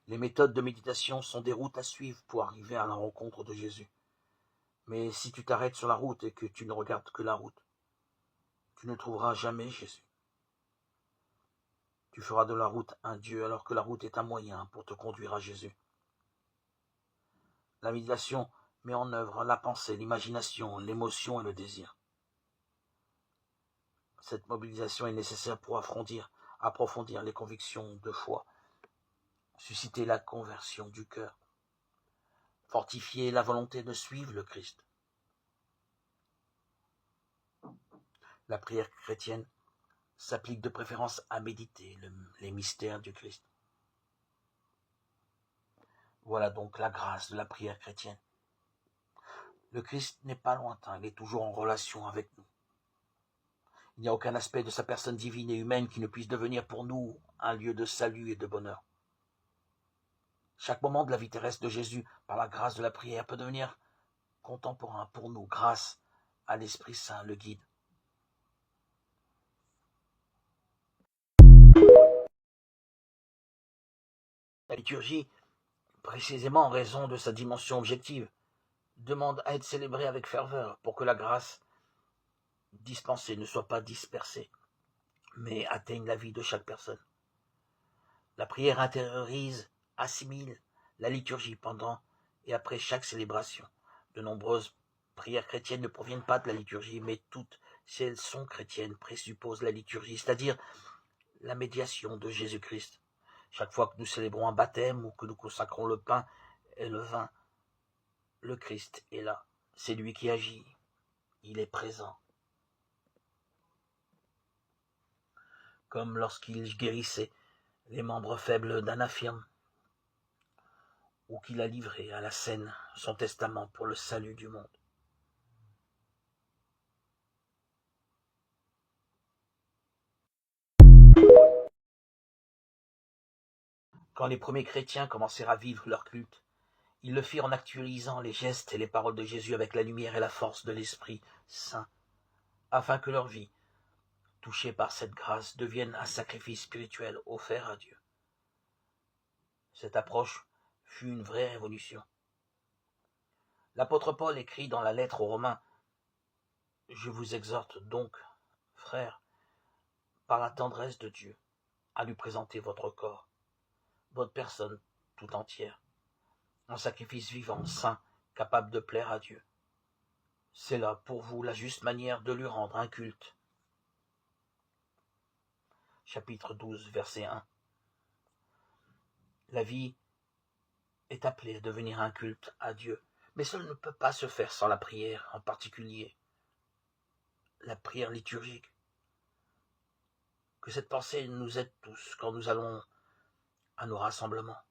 Les méthodes de méditation sont des routes à suivre pour arriver à la rencontre de Jésus. Mais si tu t'arrêtes sur la route et que tu ne regardes que la route, tu ne trouveras jamais Jésus. Tu feras de la route un Dieu alors que la route est un moyen pour te conduire à Jésus. La méditation met en œuvre la pensée, l'imagination, l'émotion et le désir. Cette mobilisation est nécessaire pour approfondir les convictions de foi, susciter la conversion du cœur, fortifier la volonté de suivre le Christ. La prière chrétienne s'applique de préférence à méditer les mystères du Christ. Voilà donc la grâce de la prière chrétienne. Le Christ n'est pas lointain, il est toujours en relation avec nous. Il n'y a aucun aspect de sa personne divine et humaine qui ne puisse devenir pour nous un lieu de salut et de bonheur. Chaque moment de la vie terrestre de Jésus, par la grâce de la prière, peut devenir contemporain pour nous grâce à l'Esprit Saint, le guide. La liturgie, précisément en raison de sa dimension objective, demande à être célébrée avec ferveur pour que la grâce dispensée ne soit pas dispersée, mais atteigne la vie de chaque personne. La prière intériorise, assimile la liturgie pendant et après chaque célébration. De nombreuses prières chrétiennes ne proviennent pas de la liturgie, mais toutes, si elles sont chrétiennes, présupposent la liturgie, c'est-à-dire la médiation de Jésus-Christ. Chaque fois que nous célébrons un baptême ou que nous consacrons le pain et le vin, le Christ est là. C'est lui qui agit. Il est présent. Comme lorsqu'il guérissait les membres faibles d'un infirme, ou qu'il a livré à la scène son testament pour le salut du monde. Quand les premiers chrétiens commencèrent à vivre leur culte, ils le firent en actualisant les gestes et les paroles de Jésus avec la lumière et la force de l'Esprit Saint, afin que leur vie, touchée par cette grâce, devienne un sacrifice spirituel offert à Dieu. Cette approche fut une vraie révolution. L'apôtre Paul écrit dans la lettre aux Romains « Je vous exhorte donc, frères, par la tendresse de Dieu, à lui présenter votre corps, votre personne tout entière, en sacrifice vivant, saint, capable de plaire à Dieu. C'est là pour vous la juste manière de lui rendre un culte. » Chapitre 12, verset 1. La vie est appelée à devenir un culte à Dieu, mais cela ne peut pas se faire sans la prière, en particulier la prière liturgique. Que cette pensée nous aide tous quand nous allons à nos rassemblements.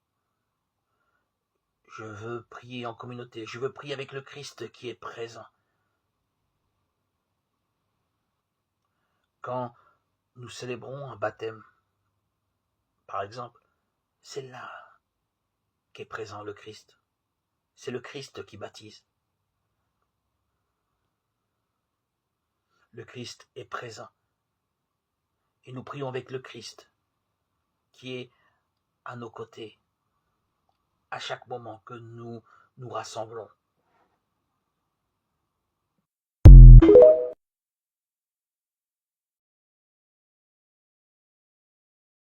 Je veux prier en communauté, je veux prier avec le Christ qui est présent. Quand nous célébrons un baptême, par exemple, c'est là qu'est présent le Christ. C'est le Christ qui baptise. Le Christ est présent. Et nous prions avec le Christ qui est à nos côtés à chaque moment que nous nous rassemblons